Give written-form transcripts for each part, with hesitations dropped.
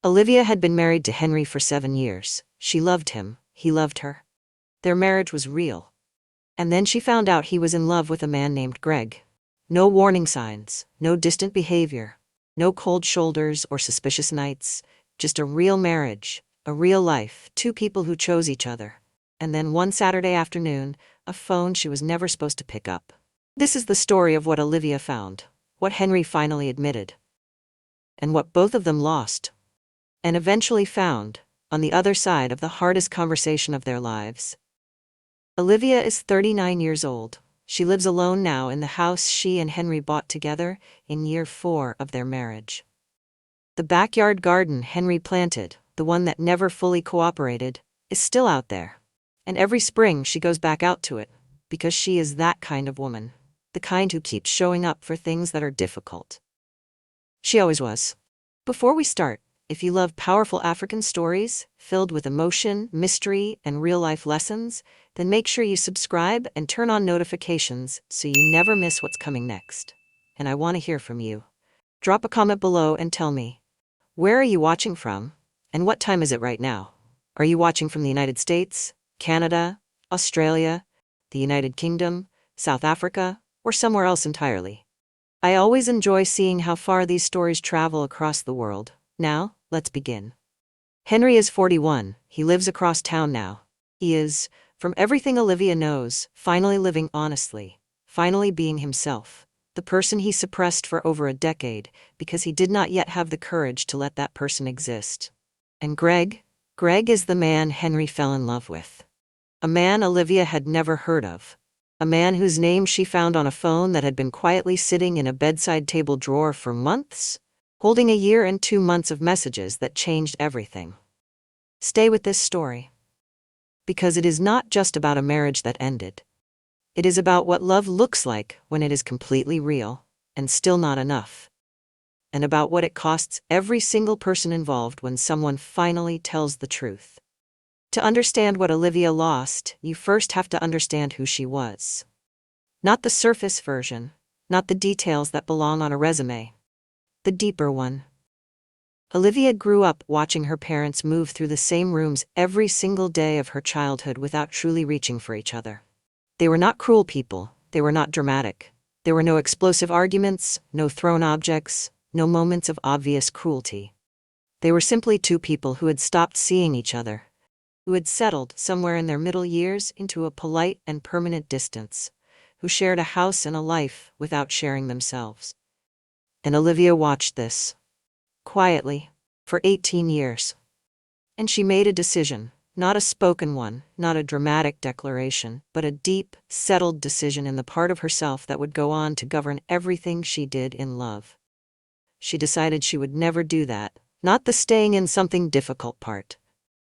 Olivia had been married to Henry for 7 years. She loved him, he loved her. Their marriage was real. And then she found out he was in love with a man named Greg. No warning signs, no distant behavior, no cold shoulders or suspicious nights, just a real marriage, a real life, two people who chose each other. And then one Saturday afternoon, a phone she was never supposed to pick up. This is the story of what Olivia found, what Henry finally admitted, and what both of them lost, and eventually found, on the other side of the hardest conversation of their lives. Olivia is 39 years old. She lives alone now in the house she and Henry bought together in year 4 of their marriage. The backyard garden Henry planted, the one that never fully cooperated, is still out there. And every spring she goes back out to it, because she is that kind of woman, the kind who keeps showing up for things that are difficult. She always was. Before we start, if you love powerful African stories, filled with emotion, mystery, and real-life lessons, then make sure you subscribe and turn on notifications so you never miss what's coming next. And I want to hear from you. Drop a comment below and tell me, where are you watching from? And what time is it right now? Are you watching from the United States, Canada, Australia, the United Kingdom, South Africa, or somewhere else entirely? I always enjoy seeing how far these stories travel across the world. Now, let's begin. Henry is 41. He lives across town now. He is, from everything Olivia knows, finally living honestly, finally being himself, the person he suppressed for over a decade because he did not yet have the courage to let that person exist. And Greg is the man Henry fell in love with. A man Olivia had never heard of. A man whose name she found on a phone that had been quietly sitting in a bedside table drawer for months, holding a year and 2 months of messages that changed everything. Stay with this story. Because it is not just about a marriage that ended. It is about what love looks like when it is completely real, and still not enough. And about what it costs every single person involved when someone finally tells the truth. To understand what Olivia lost, you first have to understand who she was. Not the surface version, not the details that belong on a resume. The deeper one. Olivia grew up watching her parents move through the same rooms every single day of her childhood without truly reaching for each other. They were not cruel people, they were not dramatic. There were no explosive arguments, no thrown objects, no moments of obvious cruelty. They were simply two people who had stopped seeing each other, who had settled somewhere in their middle years into a polite and permanent distance, who shared a house and a life without sharing themselves. And Olivia watched this, quietly, for 18 years. And she made a decision, not a spoken one, not a dramatic declaration, but a deep, settled decision in the part of herself that would go on to govern everything she did in love. She decided she would never do that, not the staying in something difficult part.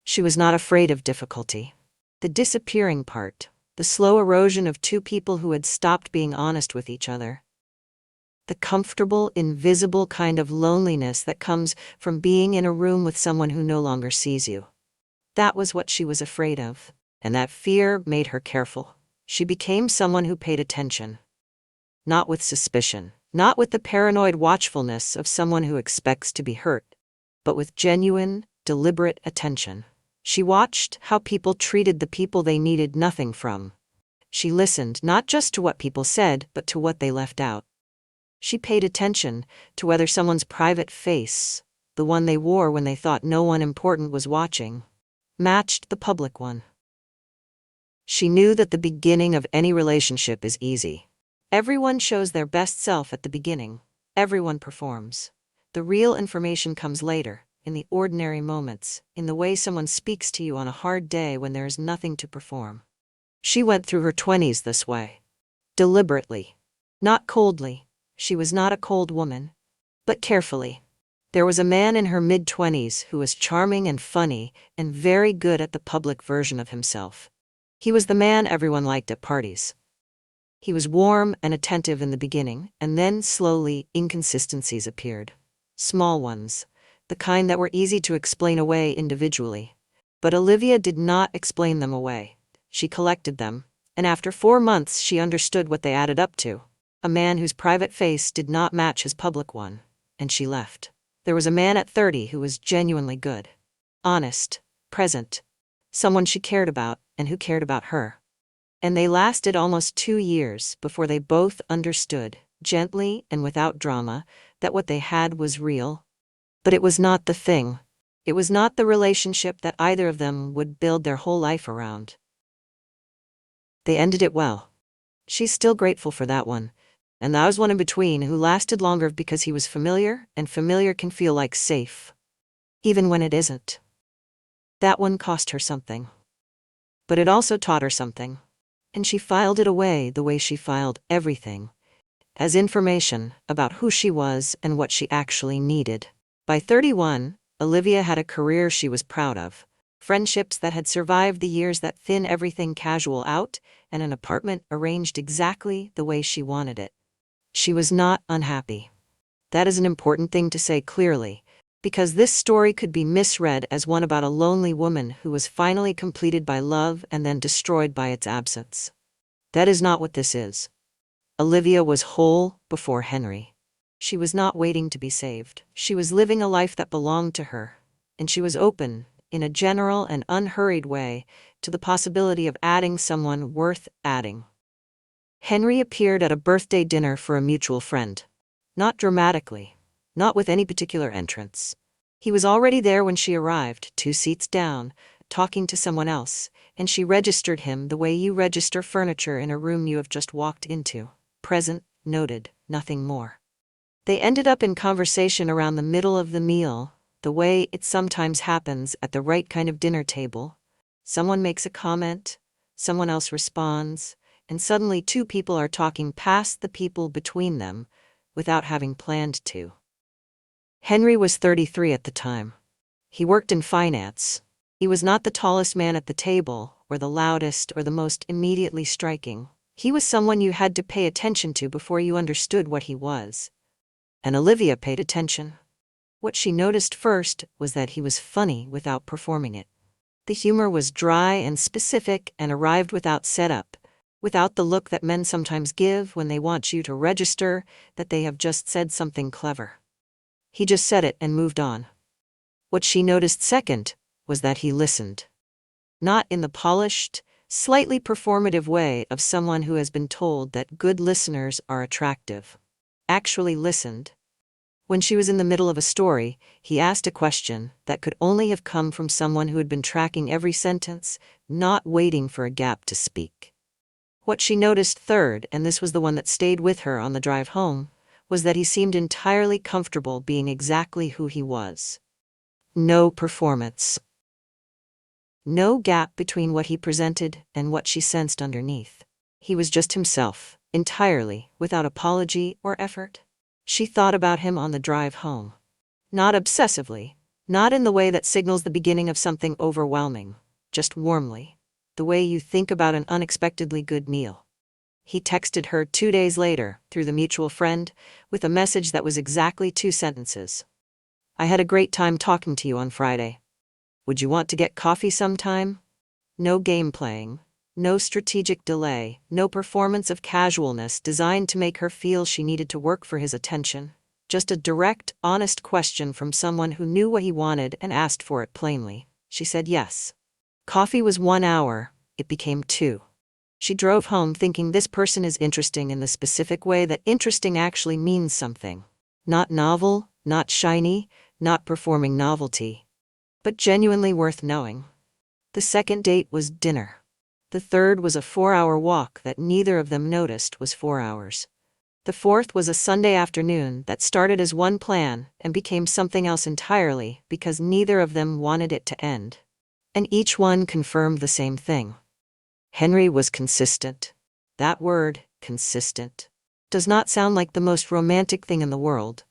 She was not afraid of difficulty. The disappearing part, the slow erosion of two people who had stopped being honest with each other. The comfortable, invisible kind of loneliness that comes from being in a room with someone who no longer sees you. That was what she was afraid of, and that fear made her careful. She became someone who paid attention. Not with suspicion, not with the paranoid watchfulness of someone who expects to be hurt, but with genuine, deliberate attention. She watched how people treated the people they needed nothing from. She listened not just to what people said, but to what they left out. She paid attention to whether someone's private face, the one they wore when they thought no one important was watching, matched the public one. She knew that the beginning of any relationship is easy. Everyone shows their best self at the beginning. Everyone performs. The real information comes later, in the ordinary moments, in the way someone speaks to you on a hard day when there is nothing to perform. She went through her 20s this way. Deliberately. Not coldly. She was not a cold woman. But carefully. There was a man in her mid-20s who was charming and funny and very good at the public version of himself. He was the man everyone liked at parties. He was warm and attentive in the beginning, and then slowly inconsistencies appeared. Small ones, the kind that were easy to explain away individually. But Olivia did not explain them away. She collected them, and after 4 months she understood what they added up to. A man whose private face did not match his public one, and she left. There was a man at 30 who was genuinely good. Honest. Present. Someone she cared about, and who cared about her. And they lasted almost 2 years before they both understood, gently and without drama, that what they had was real. But it was not the thing. It was not the relationship that either of them would build their whole life around. They ended it well. She's still grateful for that one. And there was one in between who lasted longer because he was familiar, and familiar can feel like safe. Even when it isn't. That one cost her something. But it also taught her something. And she filed it away the way she filed everything. As information about who she was and what she actually needed. By 31, Olivia had a career she was proud of. Friendships that had survived the years that thin everything casual out, and an apartment arranged exactly the way she wanted it. She was not unhappy. That is an important thing to say clearly, because this story could be misread as one about a lonely woman who was finally completed by love and then destroyed by its absence. That is not what this is. Olivia was whole before Henry. She was not waiting to be saved. She was living a life that belonged to her, and she was open, in a general and unhurried way, to the possibility of adding someone worth adding. Henry appeared at a birthday dinner for a mutual friend. Not dramatically. Not with any particular entrance. He was already there when she arrived, 2 seats down, talking to someone else, and she registered him the way you register furniture in a room you have just walked into. Present, noted, nothing more. They ended up in conversation around the middle of the meal, the way it sometimes happens at the right kind of dinner table. Someone makes a comment, someone else responds, and suddenly 2 people are talking past the people between them, without having planned to. Henry was 33 at the time. He worked in finance. He was not the tallest man at the table, or the loudest, or the most immediately striking. He was someone you had to pay attention to before you understood what he was. And Olivia paid attention. What she noticed first was that he was funny without performing it. The humor was dry and specific and arrived without setup, without the look that men sometimes give when they want you to register that they have just said something clever. He just said it and moved on. What she noticed second was that he listened. Not in the polished, slightly performative way of someone who has been told that good listeners are attractive. Actually listened. When she was in the middle of a story, he asked a question that could only have come from someone who had been tracking every sentence, not waiting for a gap to speak. What she noticed third, and this was the one that stayed with her on the drive home, was that he seemed entirely comfortable being exactly who he was. No performance. No gap between what he presented and what she sensed underneath. He was just himself, entirely, without apology or effort. She thought about him on the drive home. Not obsessively, not in the way that signals the beginning of something overwhelming, just warmly, the way you think about an unexpectedly good meal. He texted her 2 days later, through the mutual friend, with a message that was exactly 2 sentences. I had a great time talking to you on Friday. Would you want to get coffee sometime? No game playing, no strategic delay, no performance of casualness designed to make her feel she needed to work for his attention. Just a direct, honest question from someone who knew what he wanted and asked for it plainly. She said yes. Coffee was 1 hour, it became 2. She drove home thinking this person is interesting in the specific way that interesting actually means something. Not novel, not shiny, not performing novelty. But genuinely worth knowing. The second date was dinner. The third was a 4-hour walk that neither of them noticed was 4 hours. The fourth was a Sunday afternoon that started as one plan and became something else entirely because neither of them wanted it to end. And each one confirmed the same thing. Henry was consistent. That word, consistent, does not sound like the most romantic thing in the world.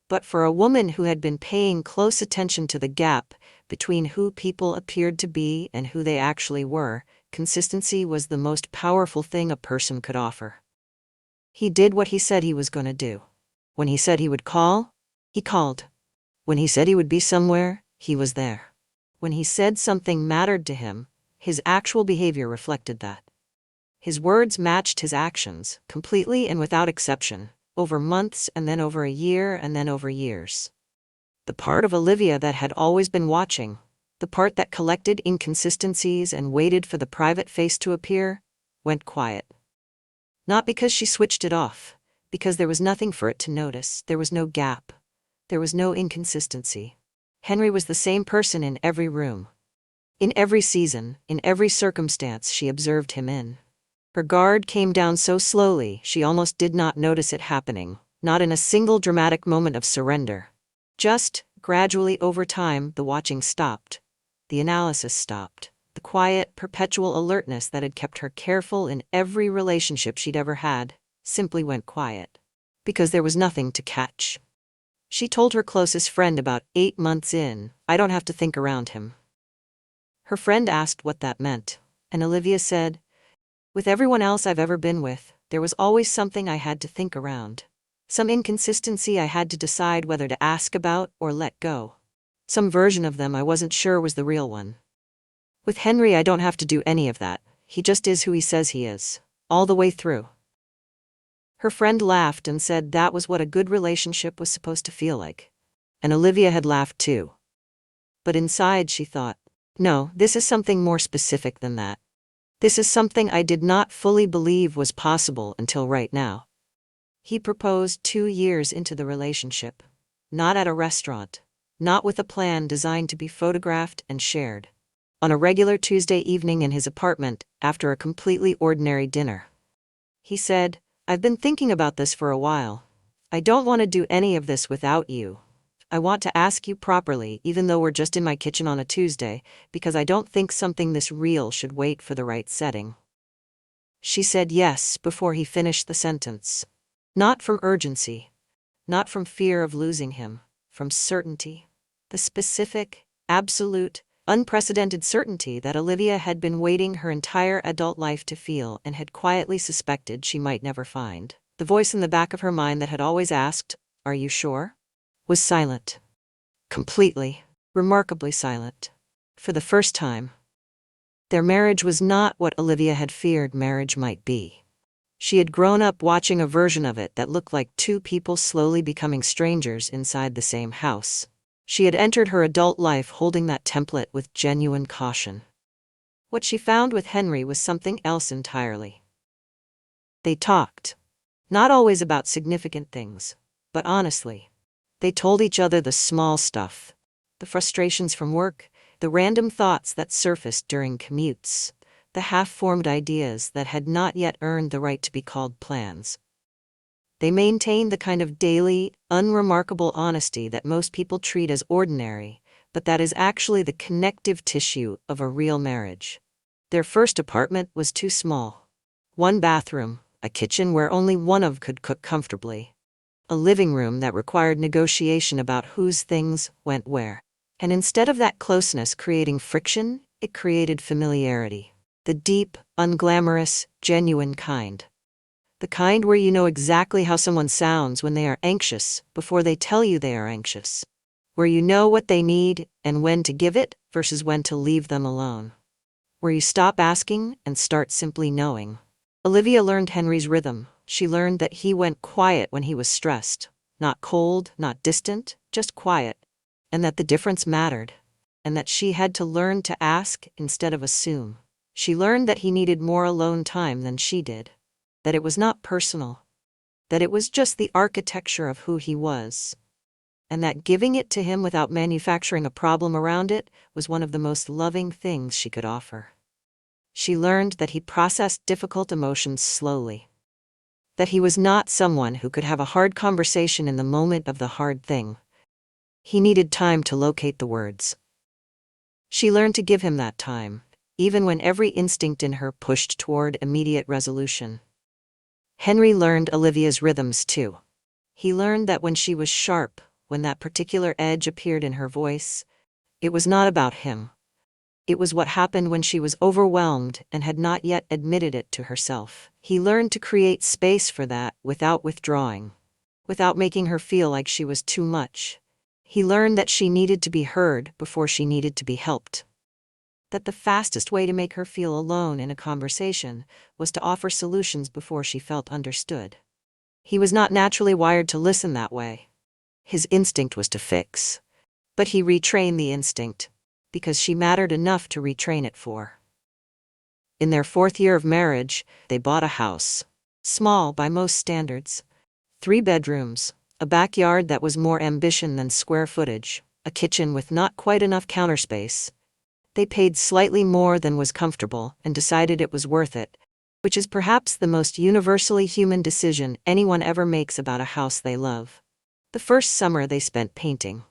But for a woman who had been paying close attention to the gap between who people appeared to be and who they actually were, consistency was the most powerful thing a person could offer. He did what he said he was going to do. When he said he would call, he called. When he said he would be somewhere, he was there. When he said something mattered to him, his actual behavior reflected that. His words matched his actions, completely and without exception, over months and then over a year and then over years. The part of Olivia that had always been watching, the part that collected inconsistencies and waited for the private face to appear, went quiet. Not because she switched it off, because there was nothing for it to notice. There was no gap. There was no inconsistency. Henry was the same person in every room. In every season, in every circumstance she observed him in. Her guard came down so slowly she almost did not notice it happening, not in a single dramatic moment of surrender. Just, gradually over time, the watching stopped. The analysis stopped. The quiet, perpetual alertness that had kept her careful in every relationship she'd ever had simply went quiet. Because there was nothing to catch. She told her closest friend about 8 months in, "I don't have to think around him." Her friend asked what that meant, and Olivia said, "With everyone else I've ever been with, there was always something I had to think around. Some inconsistency I had to decide whether to ask about or let go. Some version of them I wasn't sure was the real one. With Henry I don't have to do any of that. He just is who he says he is, all the way through." Her friend laughed and said that was what a good relationship was supposed to feel like. And Olivia had laughed too. But inside she thought, no, this is something more specific than that. This is something I did not fully believe was possible until right now. He proposed 2 years into the relationship. Not at a restaurant. Not with a plan designed to be photographed and shared. On a regular Tuesday evening in his apartment, after a completely ordinary dinner. He said, "I've been thinking about this for a while. I don't want to do any of this without you. I want to ask you properly, even though we're just in my kitchen on a Tuesday, because I don't think something this real should wait for the right setting." She said yes before he finished the sentence. Not from urgency. Not from fear of losing him. From certainty. The specific, absolute, unprecedented certainty that Olivia had been waiting her entire adult life to feel and had quietly suspected she might never find. The voice in the back of her mind that had always asked, "Are you sure?" was silent. Completely, remarkably silent. For the first time. Their marriage was not what Olivia had feared marriage might be. She had grown up watching a version of it that looked like 2 people slowly becoming strangers inside the same house. She had entered her adult life holding that template with genuine caution. What she found with Henry was something else entirely. They talked. Not always about significant things, but honestly. They told each other the small stuff. The frustrations from work, the random thoughts that surfaced during commutes, the half-formed ideas that had not yet earned the right to be called plans. They maintained the kind of daily, unremarkable honesty that most people treat as ordinary, but that is actually the connective tissue of a real marriage. Their first apartment was too small. 1 bathroom, a kitchen where only one of could cook comfortably. A living room that required negotiation about whose things went where. And instead of that closeness creating friction, it created familiarity. The deep, unglamorous, genuine kind. The kind where you know exactly how someone sounds when they are anxious before they tell you they are anxious. Where you know what they need and when to give it versus when to leave them alone. Where you stop asking and start simply knowing. Olivia learned Henry's rhythm. She learned that he went quiet when he was stressed. Not cold, not distant, just quiet. And that the difference mattered. And that she had to learn to ask instead of assume. She learned that he needed more alone time than she did. That it was not personal. That it was just the architecture of who he was. And that giving it to him without manufacturing a problem around it was one of the most loving things she could offer. She learned that he processed difficult emotions slowly. That he was not someone who could have a hard conversation in the moment of the hard thing. He needed time to locate the words. She learned to give him that time, even when every instinct in her pushed toward immediate resolution. Henry learned Olivia's rhythms too. He learned that when she was sharp, when that particular edge appeared in her voice, it was not about him. It was what happened when she was overwhelmed and had not yet admitted it to herself. He learned to create space for that without withdrawing, without making her feel like she was too much. He learned that she needed to be heard before she needed to be helped. That the fastest way to make her feel alone in a conversation was to offer solutions before she felt understood. He was not naturally wired to listen that way. His instinct was to fix. But he retrained the instinct, because she mattered enough to retrain it for. In their 4th year of marriage, they bought a house. Small by most standards. 3 bedrooms, a backyard that was more ambition than square footage, a kitchen with not quite enough counter space. They paid slightly more than was comfortable and decided it was worth it, which is perhaps the most universally human decision anyone ever makes about a house they love. The first summer they spent painting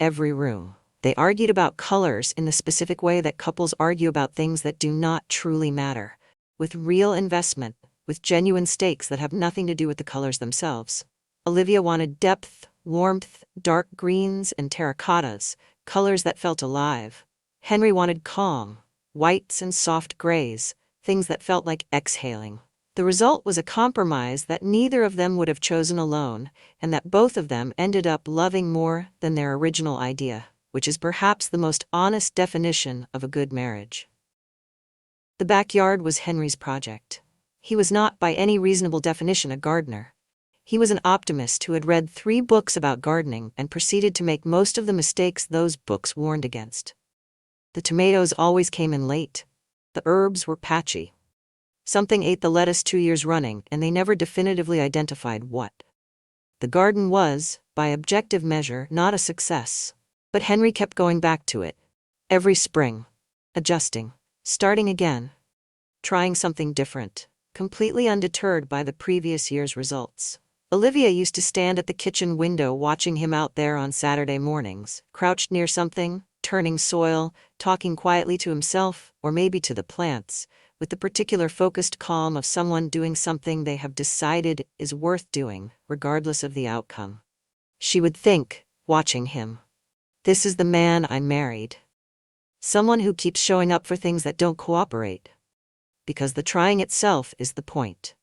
every room. They argued about colors in the specific way that couples argue about things that do not truly matter, with real investment, with genuine stakes that have nothing to do with the colors themselves. Olivia wanted depth, warmth, dark greens and terracottas, colors that felt alive. Henry wanted calm, whites and soft grays, things that felt like exhaling. The result was a compromise that neither of them would have chosen alone, and that both of them ended up loving more than their original idea, which is perhaps the most honest definition of a good marriage. The backyard was Henry's project. He was not by any reasonable definition a gardener. He was an optimist who had read 3 books about gardening and proceeded to make most of the mistakes those books warned against. The tomatoes always came in late. The herbs were patchy. Something ate the lettuce 2 years running, and they never definitively identified what. The garden was, by objective measure, not a success. But Henry kept going back to it. Every spring. Adjusting. Starting again. Trying something different. Completely undeterred by the previous year's results. Olivia used to stand at the kitchen window watching him out there on Saturday mornings, crouched near something, turning soil, talking quietly to himself, or maybe to the plants, with the particular focused calm of someone doing something they have decided is worth doing, regardless of the outcome. She would think, watching him, "This is the man I married. Someone who keeps showing up for things that don't cooperate." Because the trying itself is the point.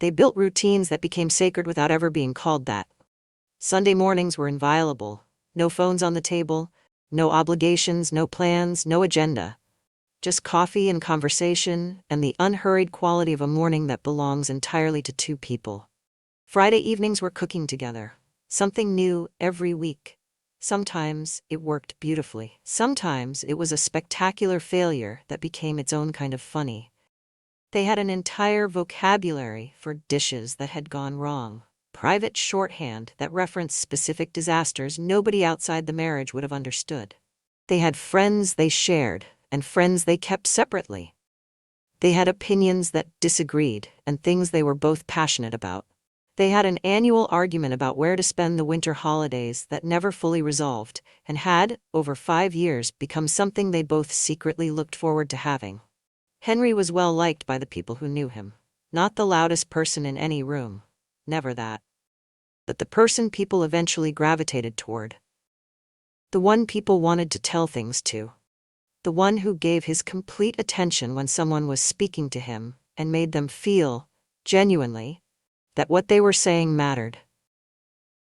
They built routines that became sacred without ever being called that. Sunday mornings were inviolable. No phones on the table, no obligations, no plans, no agenda. Just coffee and conversation, and the unhurried quality of a morning that belongs entirely to 2 people. Friday evenings were cooking together. Something new every week. Sometimes it worked beautifully. Sometimes it was a spectacular failure that became its own kind of funny. They had an entire vocabulary for dishes that had gone wrong. Private shorthand that referenced specific disasters nobody outside the marriage would have understood. They had friends they shared, and friends they kept separately. They had opinions that disagreed, and things they were both passionate about. They had an annual argument about where to spend the winter holidays that never fully resolved, and had, over 5 years, become something they both secretly looked forward to having. Henry was well liked by the people who knew him. Not the loudest person in any room. Never that. But the person people eventually gravitated toward. The one people wanted to tell things to. The one who gave his complete attention when someone was speaking to him, and made them feel, genuinely, that what they were saying mattered.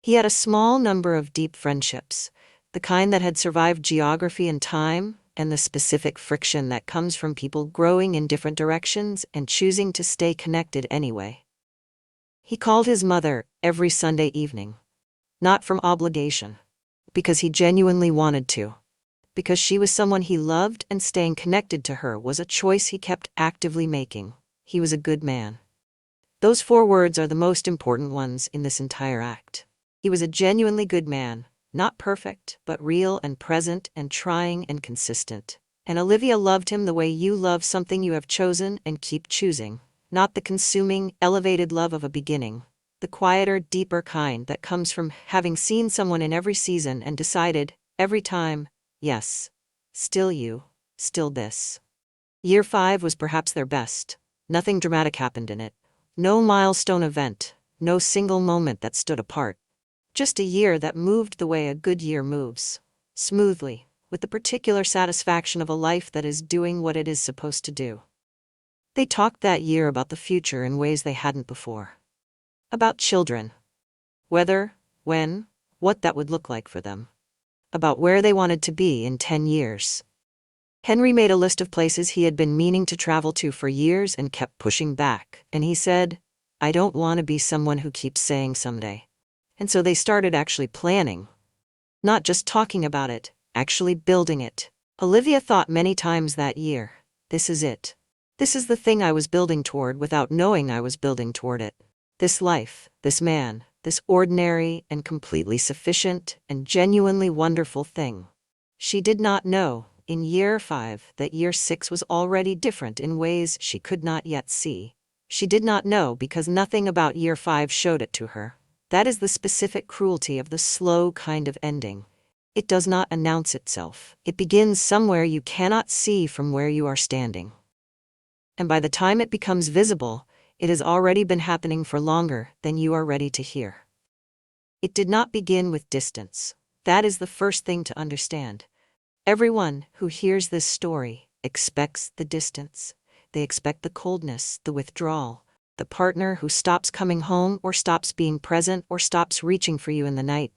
He had a small number of deep friendships, the kind that had survived geography and time, and the specific friction that comes from people growing in different directions and choosing to stay connected anyway. He called his mother every Sunday evening. Not from obligation. Because he genuinely wanted to. Because she was someone he loved and staying connected to her was a choice he kept actively making. He was a good man. Those 4 words are the most important ones in this entire act. He was a genuinely good man. Not perfect, but real and present and trying and consistent. And Olivia loved him the way you love something you have chosen and keep choosing. Not the consuming, elevated love of a beginning. The quieter, deeper kind that comes from having seen someone in every season and decided, every time, yes, still you, still this. Year 5 was perhaps their best. Nothing dramatic happened in it. No milestone event, no single moment that stood apart. Just a year that moved the way a good year moves. Smoothly, with the particular satisfaction of a life that is doing what it is supposed to do. They talked that year about the future in ways they hadn't before. About children. Whether, when, what that would look like for them. About where they wanted to be in 10 years. Henry made a list of places he had been meaning to travel to for years and kept pushing back, and he said, "I don't want to be someone who keeps saying someday." And so they started actually planning. Not just talking about it, actually building it. Olivia thought many times that year, this is it. This is the thing I was building toward without knowing I was building toward it. This life, this man, this ordinary and completely sufficient and genuinely wonderful thing. She did not know, in year 5, that year 6 was already different in ways she could not yet see. She did not know because nothing about year 5 showed it to her. That is the specific cruelty of the slow kind of ending. It does not announce itself. It begins somewhere you cannot see from where you are standing. And by the time it becomes visible, it has already been happening for longer than you are ready to hear. It did not begin with distance. That is the first thing to understand. Everyone who hears this story expects the distance. They expect the coldness, the withdrawal, the partner who stops coming home or stops being present or stops reaching for you in the night.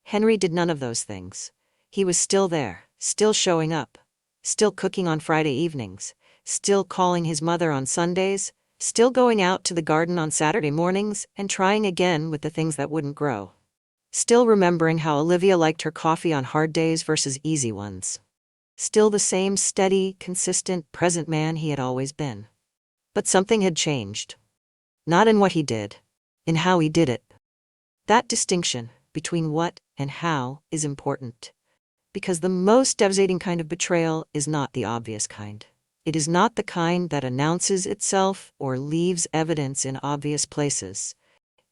Henry did none of those things. He was still there, still showing up, still cooking on Friday evenings, still calling his mother on Sundays, still going out to the garden on Saturday mornings and trying again with the things that wouldn't grow. Still remembering how Olivia liked her coffee on hard days versus easy ones. Still the same steady, consistent, present man he had always been. But something had changed. Not in what he did, in how he did it. That distinction between what and how is important. Because the most devastating kind of betrayal is not the obvious kind. It is not the kind that announces itself or leaves evidence in obvious places.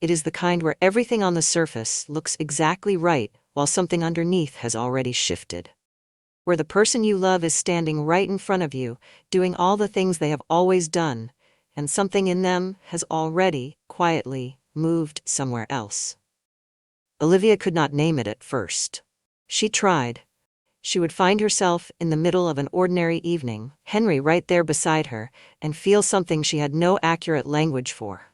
It is the kind where everything on the surface looks exactly right while something underneath has already shifted. Where the person you love is standing right in front of you, doing all the things they have always done, and something in them has already, quietly, moved somewhere else. Olivia could not name it at first. She tried. She would find herself in the middle of an ordinary evening, Henry right there beside her, and feel something she had no accurate language for.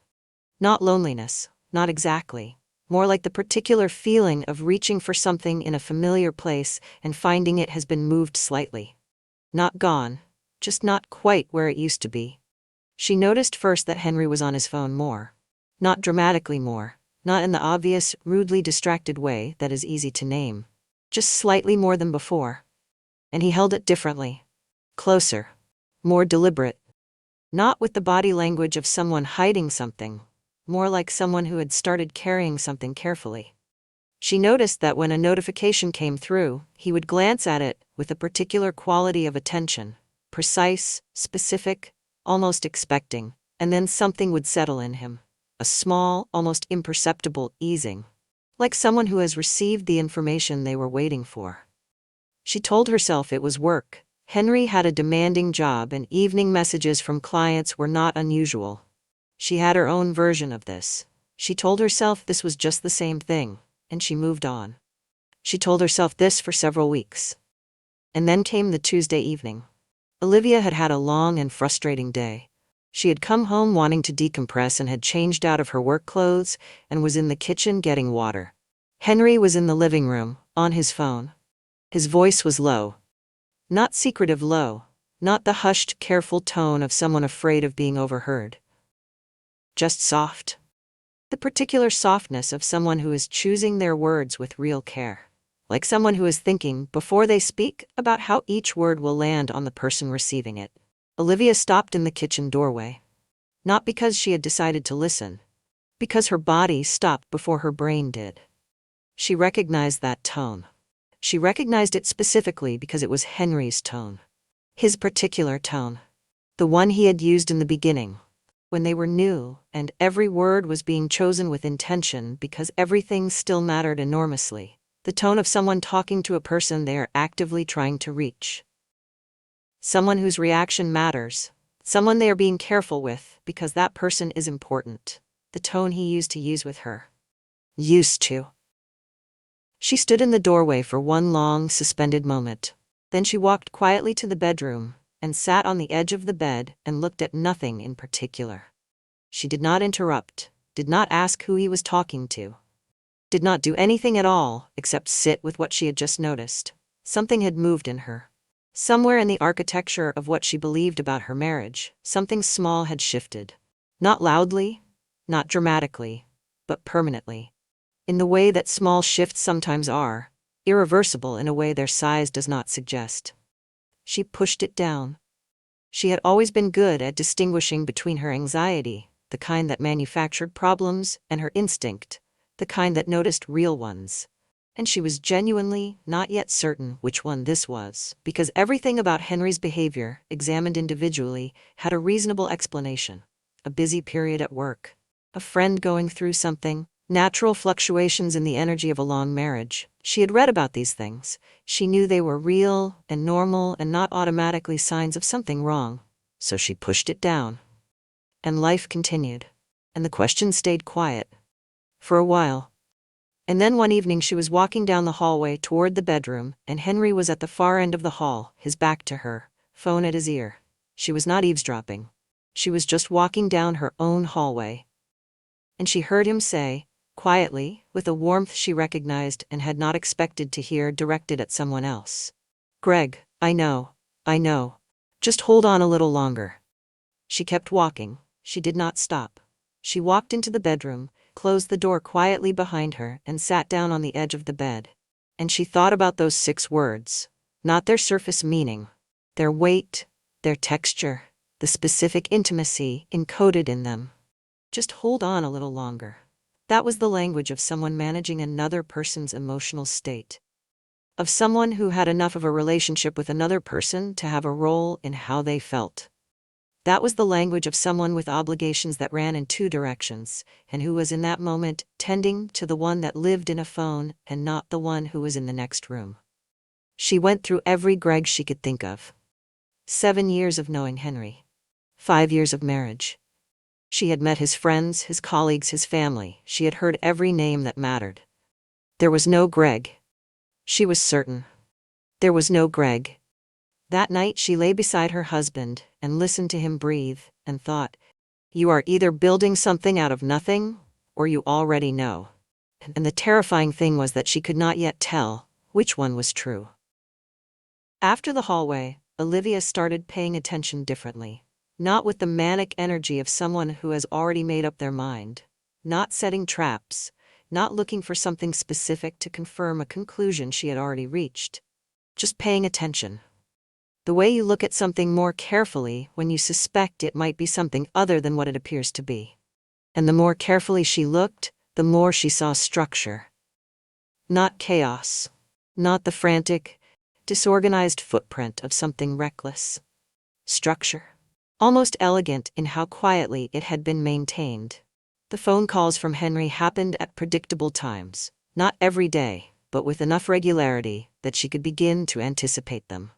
Not loneliness, not exactly. More like the particular feeling of reaching for something in a familiar place and finding it has been moved slightly. Not gone, just not quite where it used to be. She noticed first that Henry was on his phone more. Not dramatically more, not in the obvious, rudely distracted way that is easy to name. Just slightly more than before. And he held it differently. Closer. More deliberate. Not with the body language of someone hiding something. More like someone who had started carrying something carefully. She noticed that when a notification came through, he would glance at it with a particular quality of attention. Precise, specific, almost expecting, and then something would settle in him. A small, almost imperceptible easing. Like someone who has received the information they were waiting for. She told herself it was work. Henry had a demanding job and evening messages from clients were not unusual. She had her own version of this. She told herself this was just the same thing, and she moved on. She told herself this for several weeks. And then came the Tuesday evening. Olivia had had a long and frustrating day. She had come home wanting to decompress and had changed out of her work clothes and was in the kitchen getting water. Henry was in the living room, on his phone. His voice was low. Not secretive low, not the hushed, careful tone of someone afraid of being overheard. Just soft. The particular softness of someone who is choosing their words with real care. Like someone who is thinking, before they speak, about how each word will land on the person receiving it. Olivia stopped in the kitchen doorway. Not because she had decided to listen. Because her body stopped before her brain did. She recognized that tone. She recognized it specifically because it was Henry's tone. His particular tone. The one he had used in the beginning. When they were new, and every word was being chosen with intention because everything still mattered enormously. The tone of someone talking to a person they are actively trying to reach. Someone whose reaction matters. Someone they are being careful with because that person is important. The tone he used to use with her. Used to. She stood in the doorway for one long, suspended moment. Then she walked quietly to the bedroom and sat on the edge of the bed and looked at nothing in particular. She did not interrupt, did not ask who he was talking to. Did not do anything at all except sit with what she had just noticed. Something had moved in her. Somewhere in the architecture of what she believed about her marriage, something small had shifted. Not loudly, not dramatically, but permanently. In the way that small shifts sometimes are, irreversible in a way their size does not suggest. She pushed it down. She had always been good at distinguishing between her anxiety, the kind that manufactured problems, and her instinct, the kind that noticed real ones. And she was genuinely not yet certain which one this was, because everything about Henry's behavior, examined individually, had a reasonable explanation. A busy period at work, a friend going through something, natural fluctuations in the energy of a long marriage. She had read about these things. She knew they were real and normal and not automatically signs of something wrong. So she pushed it down. And life continued. And the question stayed quiet. For a while. And then one evening she was walking down the hallway toward the bedroom, and Henry was at the far end of the hall, his back to her, phone at his ear. She was not eavesdropping. She was just walking down her own hallway. And she heard him say, quietly, with a warmth she recognized and had not expected to hear directed at someone else. "Greg, I know. Just hold on a little longer." She kept walking. She did not stop. She walked into the bedroom, closed the door quietly behind her, and sat down on the edge of the bed. And she thought about those 6 words, not their surface meaning, their weight, their texture, the specific intimacy encoded in them. Just hold on a little longer. That was the language of someone managing another person's emotional state. Of someone who had enough of a relationship with another person to have a role in how they felt. That was the language of someone with obligations that ran in 2 directions, and who was in that moment tending to the one that lived in a phone and not the one who was in the next room. She went through every Greg she could think of. 7 years of knowing Henry. 5 years of marriage. She had met his friends, his colleagues, his family. She had heard every name that mattered. There was no Greg. She was certain. There was no Greg. That night she lay beside her husband and listened to him breathe and thought, you are either building something out of nothing, or you already know. And the terrifying thing was that she could not yet tell which one was true. After the hallway, Olivia started paying attention differently. Not with the manic energy of someone who has already made up their mind. Not setting traps. Not looking for something specific to confirm a conclusion she had already reached. Just paying attention. The way you look at something more carefully when you suspect it might be something other than what it appears to be. And the more carefully she looked, the more she saw structure. Not chaos. Not the frantic, disorganized footprint of something reckless. Structure. Almost elegant in how quietly it had been maintained. The phone calls from Henry happened at predictable times, not every day, but with enough regularity that she could begin to anticipate them.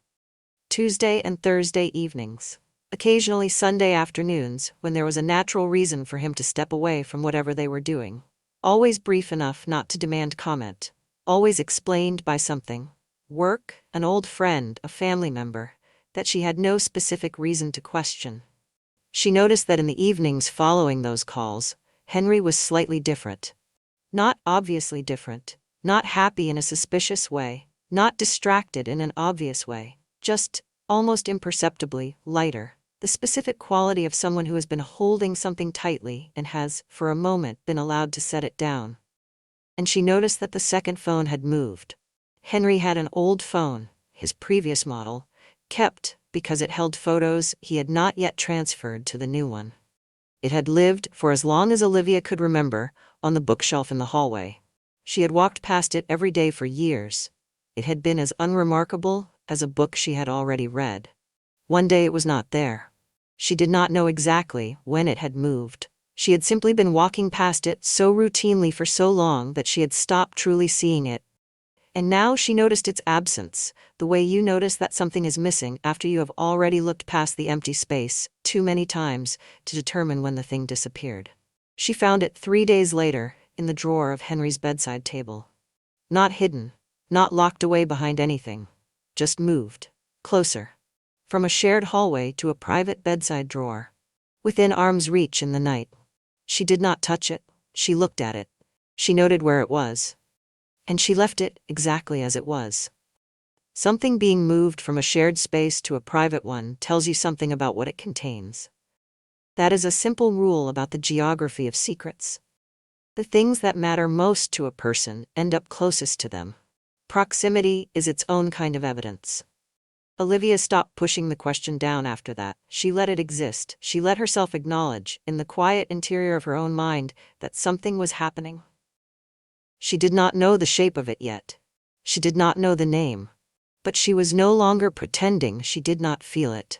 Tuesday and Thursday evenings, occasionally Sunday afternoons when there was a natural reason for him to step away from whatever they were doing. Always brief enough not to demand comment, always explained by something. Work, an old friend, a family member, that she had no specific reason to question. She noticed that in the evenings following those calls, Henry was slightly different. Not obviously different, not happy in a suspicious way, not distracted in an obvious way, just, almost imperceptibly, lighter, the specific quality of someone who has been holding something tightly and has, for a moment, been allowed to set it down. And she noticed that the second phone had moved. Henry had an old phone, his previous model, kept because it held photos he had not yet transferred to the new one. It had lived, for as long as Olivia could remember, on the bookshelf in the hallway. She had walked past it every day for years. It had been as unremarkable as a book she had already read. One day it was not there. She did not know exactly when it had moved. She had simply been walking past it so routinely for so long that she had stopped truly seeing it. And now she noticed its absence, the way you notice that something is missing after you have already looked past the empty space too many times to determine when the thing disappeared. She found it 3 days later, in the drawer of Henry's bedside table. Not hidden, not locked away behind anything, just moved, closer. From a shared hallway to a private bedside drawer. Within arm's reach in the night. She did not touch it, she looked at it. She noted where it was. And she left it exactly as it was. Something being moved from a shared space to a private one tells you something about what it contains. That is a simple rule about the geography of secrets. The things that matter most to a person end up closest to them. Proximity is its own kind of evidence. Olivia stopped pushing the question down after that. She let it exist. She let herself acknowledge, in the quiet interior of her own mind, that something was happening. She did not know the shape of it yet. She did not know the name. But she was no longer pretending she did not feel it.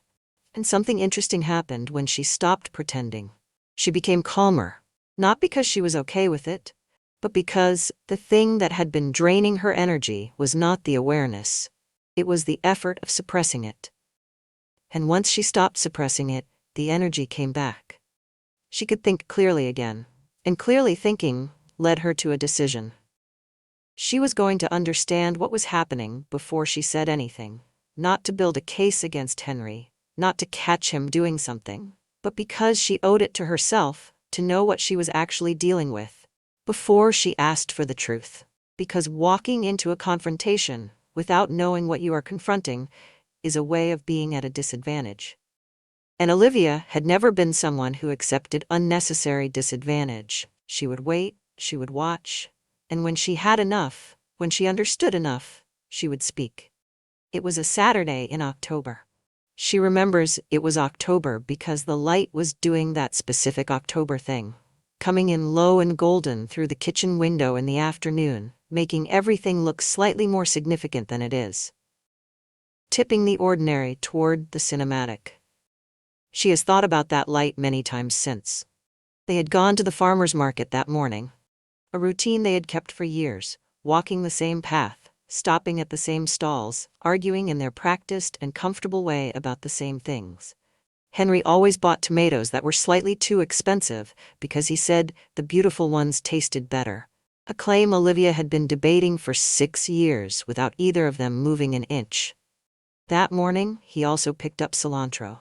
And something interesting happened when she stopped pretending. She became calmer. Not because she was okay with it, but because the thing that had been draining her energy was not the awareness. It was the effort of suppressing it. And once she stopped suppressing it, the energy came back. She could think clearly again. And clearly thinking led her to a decision. She was going to understand what was happening before she said anything. Not to build a case against Henry, not to catch him doing something, but because she owed it to herself to know what she was actually dealing with before she asked for the truth. Because walking into a confrontation without knowing what you are confronting is a way of being at a disadvantage. And Olivia had never been someone who accepted unnecessary disadvantage. She would wait, she would watch, and when she had enough, when she understood enough, she would speak. It was a Saturday in October. She remembers it was October because the light was doing that specific October thing, coming in low and golden through the kitchen window in the afternoon, making everything look slightly more significant than it is. Tipping the ordinary toward the cinematic. She has thought about that light many times since. They had gone to the farmer's market that morning. A routine they had kept for years, walking the same path, stopping at the same stalls, arguing in their practiced and comfortable way about the same things. Henry always bought tomatoes that were slightly too expensive because he said the beautiful ones tasted better. A claim Olivia had been debating for 6 years without either of them moving an inch. That morning, he also picked up cilantro.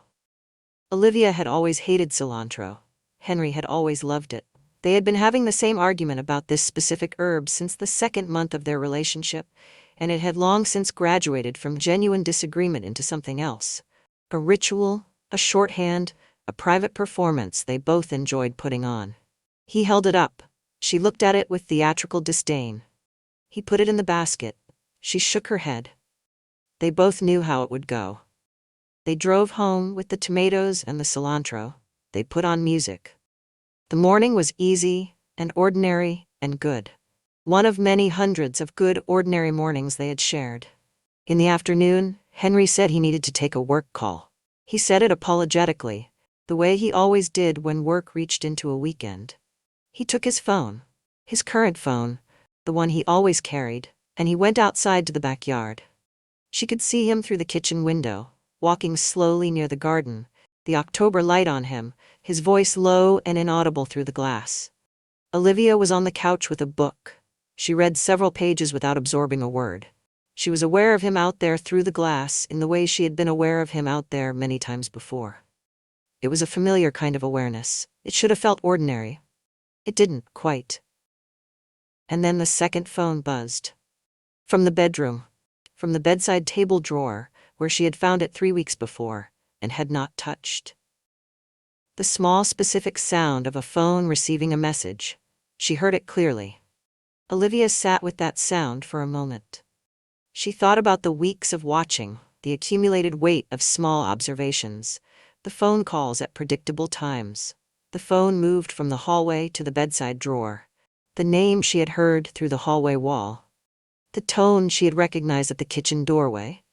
Olivia had always hated cilantro. Henry had always loved it. They had been having the same argument about this specific herb since the 2nd month of their relationship, and it had long since graduated from genuine disagreement into something else. A ritual, a shorthand, a private performance they both enjoyed putting on. He held it up. She looked at it with theatrical disdain. He put it in the basket. She shook her head. They both knew how it would go. They drove home with the tomatoes and the cilantro. They put on music. The morning was easy and ordinary and good. One of many hundreds of good ordinary mornings they had shared. In the afternoon, Henry said he needed to take a work call. He said it apologetically, the way he always did when work reached into a weekend. He took his phone, his current phone, the one he always carried, and he went outside to the backyard. She could see him through the kitchen window, walking slowly near the garden, the October light on him, his voice low and inaudible through the glass. Olivia was on the couch with a book. She read several pages without absorbing a word. She was aware of him out there through the glass in the way she had been aware of him out there many times before. It was a familiar kind of awareness. It should have felt ordinary. It didn't, quite. And then the second phone buzzed. From the bedroom. From the bedside table drawer, where she had found it 3 weeks before, and had not touched. The small specific sound of a phone receiving a message. She heard it clearly. Olivia sat with that sound for a moment. She thought about the weeks of watching, the accumulated weight of small observations, the phone calls at predictable times. The phone moved from the hallway to the bedside drawer. The name she had heard through the hallway wall. The tone she had recognized at the kitchen doorway.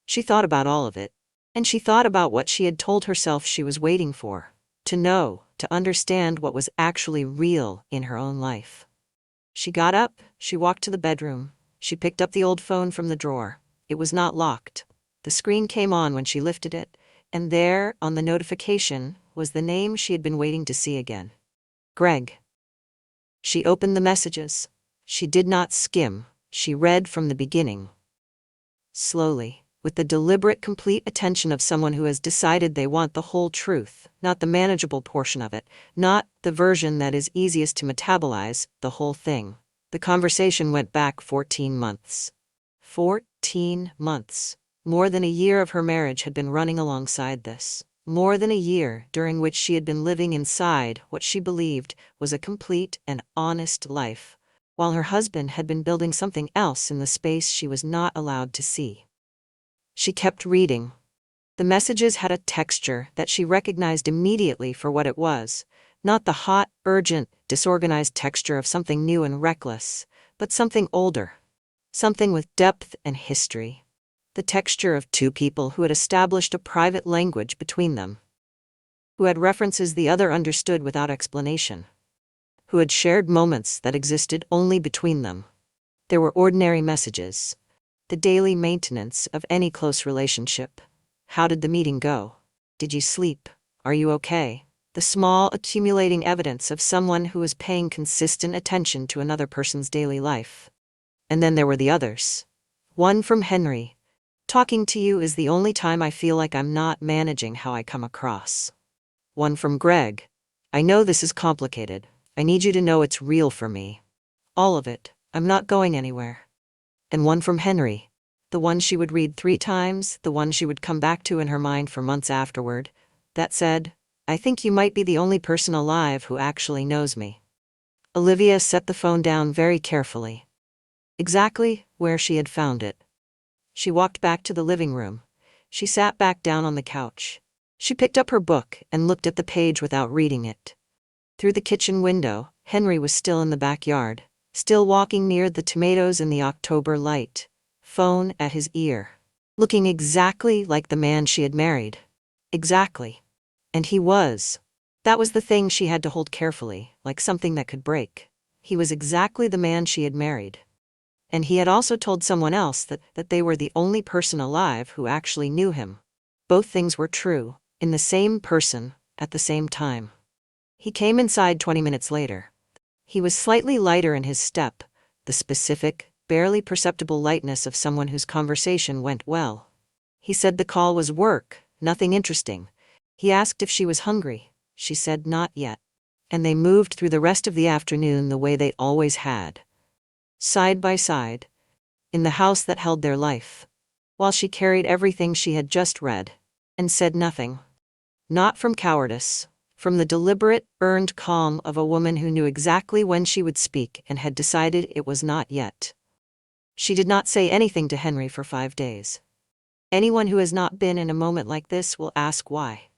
She thought about all of it. And she thought about what she had told herself she was waiting for. To know, to understand what was actually real in her own life. She got up, she walked to the bedroom. She picked up the old phone from the drawer. It was not locked. The screen came on when she lifted it, and there, on the notification, was the name she had been waiting to see again. Greg. She opened the messages. She did not skim. She read from the beginning. Slowly, with the deliberate, complete attention of someone who has decided they want the whole truth, not the manageable portion of it, not the version that is easiest to metabolize, the whole thing. The conversation went back 14 months. 14 months. More than a year of her marriage had been running alongside this. More than a year during which she had been living inside what she believed was a complete and honest life. while her husband had been building something else in the space she was not allowed to see. She kept reading. The messages had a texture that she recognized immediately for what it was, not the hot, urgent, disorganized texture of something new and reckless, but something older, something with depth and history. The texture of two people who had established a private language between them, who had references the other understood without explanation, who had shared moments that existed only between them. There were ordinary messages, the daily maintenance of any close relationship. How did the meeting go? Did you sleep? Are you okay? The small, accumulating evidence of someone who was paying consistent attention to another person's daily life. And then there were the others. One from Henry. Talking to you is the only time I feel like I'm not managing how I come across. One from Greg. I know this is complicated. I need you to know it's real for me. All of it. I'm not going anywhere. And one from Henry. The one she would read 3 times, the one she would come back to in her mind for months afterward, that said, I think you might be the only person alive who actually knows me. Olivia set the phone down very carefully. Exactly where she had found it. She walked back to the living room. She sat back down on the couch. She picked up her book and looked at the page without reading it. Through the kitchen window, Henry was still in the backyard, still walking near the tomatoes in the October light, phone at his ear, looking exactly like the man she had married. Exactly. And he was. That was the thing she had to hold carefully, like something that could break. He was exactly the man she had married. And he had also told someone else that they were the only person alive who actually knew him. Both things were true, in the same person, at the same time. He came inside 20 minutes later. He was slightly lighter in his step, the specific, barely perceptible lightness of someone whose conversation went well. He said the call was work, nothing interesting. He asked if she was hungry. She said not yet. And they moved through the rest of the afternoon the way they always had. Side by side, in the house that held their life, while she carried everything she had just read, and said nothing. Not from cowardice, from the deliberate, earned calm of a woman who knew exactly when she would speak and had decided it was not yet. She did not say anything to Henry for 5 days. Anyone who has not been in a moment like this will ask why.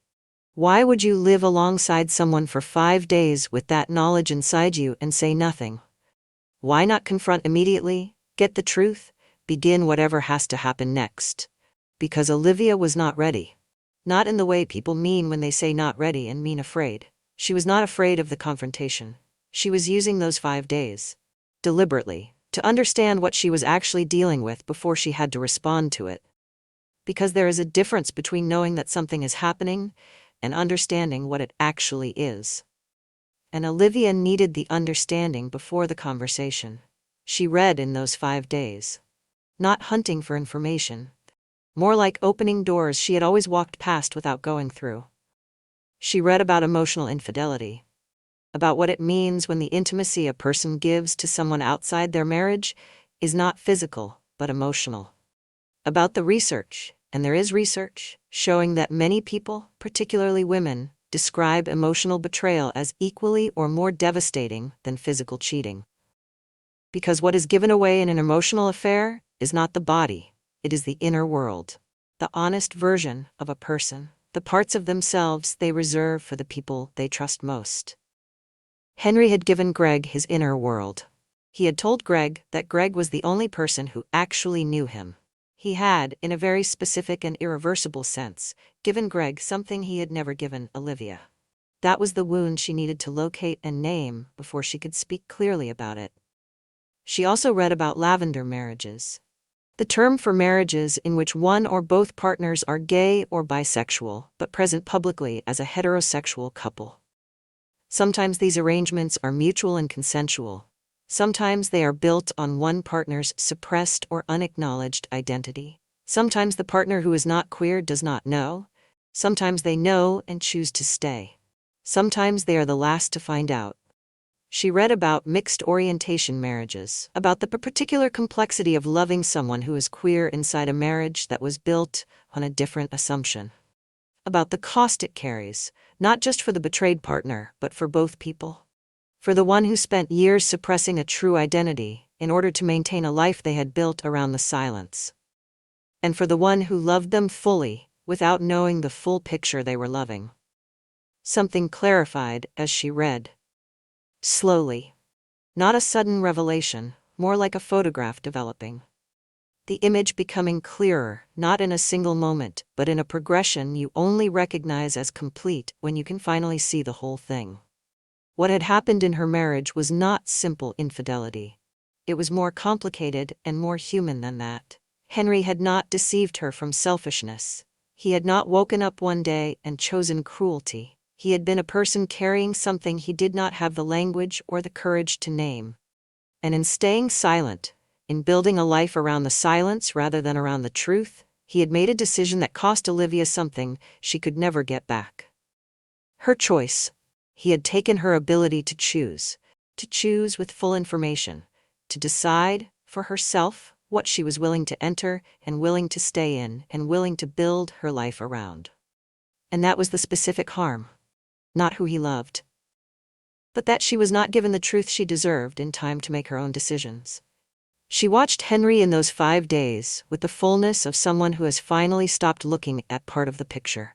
Why would you live alongside someone for 5 days with that knowledge inside you and say nothing? Why not confront immediately, get the truth, begin whatever has to happen next? Because Olivia was not ready. Not in the way people mean when they say not ready and mean afraid. She was not afraid of the confrontation. She was using those 5 days, deliberately, to understand what she was actually dealing with before she had to respond to it. Because there is a difference between knowing that something is happening and understanding what it actually is. And Olivia needed the understanding before the conversation. She read in those 5 days. Not hunting for information. More like opening doors she had always walked past without going through. She read about emotional infidelity. About what it means when the intimacy a person gives to someone outside their marriage is not physical, but emotional. About the research, and there is research, showing that many people, particularly women, describe emotional betrayal as equally or more devastating than physical cheating. Because what is given away in an emotional affair is not the body, it is the inner world, the honest version of a person, the parts of themselves they reserve for the people they trust most. Henry had given Greg his inner world. He had told Greg that Greg was the only person who actually knew him. He had, in a very specific and irreversible sense, given Greg something he had never given Olivia. That was the wound she needed to locate and name before she could speak clearly about it. She also read about lavender marriages, the term for marriages in which one or both partners are gay or bisexual, but present publicly as a heterosexual couple. Sometimes these arrangements are mutual and consensual. Sometimes they are built on one partner's suppressed or unacknowledged identity. Sometimes the partner who is not queer does not know. Sometimes they know and choose to stay. Sometimes they are the last to find out. She read about mixed orientation marriages, about the particular complexity of loving someone who is queer inside a marriage that was built on a different assumption. About the cost it carries, not just for the betrayed partner, but for both people. For the one who spent years suppressing a true identity in order to maintain a life they had built around the silence. And for the one who loved them fully, without knowing the full picture they were loving. Something clarified as she read. Slowly. Not a sudden revelation, more like a photograph developing. The image becoming clearer, not in a single moment, but in a progression you only recognize as complete when you can finally see the whole thing. What had happened in her marriage was not simple infidelity. It was more complicated and more human than that. Henry had not deceived her from selfishness. He had not woken up one day and chosen cruelty. He had been a person carrying something he did not have the language or the courage to name. And in staying silent, in building a life around the silence rather than around the truth, he had made a decision that cost Olivia something she could never get back. Her choice. He had taken her ability to choose with full information, to decide, for herself, what she was willing to enter and willing to stay in and willing to build her life around. And that was the specific harm. Not who he loved. But that she was not given the truth she deserved in time to make her own decisions. She watched Henry in those 5 days with the fullness of someone who has finally stopped looking at part of the picture.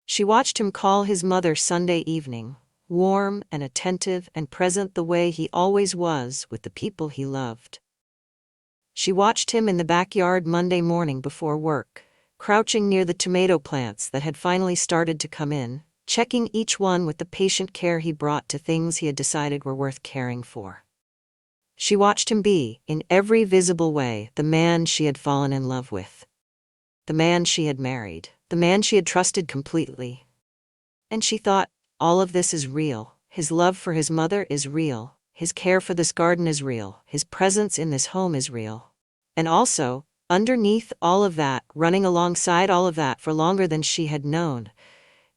She watched him call his mother Sunday evening, warm and attentive and present the way he always was with the people he loved. She watched him in the backyard Monday morning before work, crouching near the tomato plants that had finally started to come in, checking each one with the patient care he brought to things he had decided were worth caring for. She watched him be, in every visible way, the man she had fallen in love with. The man she had married. The man she had trusted completely. And she thought, all of this is real. His love for his mother is real. His care for this garden is real. His presence in this home is real. And also, underneath all of that, running alongside all of that for longer than she had known,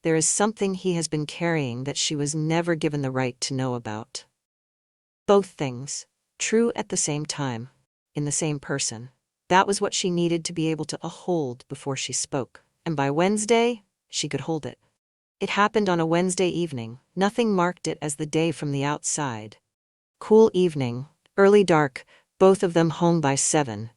there is something he has been carrying that she was never given the right to know about. Both things, true at the same time, in the same person. That was what she needed to be able to hold before she spoke. And by Wednesday, she could hold it. It happened on a Wednesday evening. Nothing marked it as the day from the outside. Cool evening, early dark, both of them home by 7.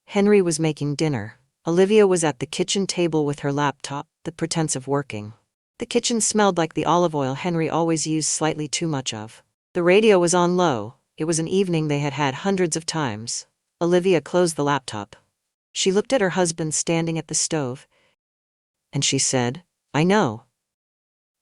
Henry was making dinner. Olivia was at the kitchen table with her laptop, the pretense of working. The kitchen smelled like the olive oil Henry always used slightly too much of. The radio was on low. It was an evening they had had hundreds of times. Olivia closed the laptop. She looked at her husband standing at the stove. And she said, I know.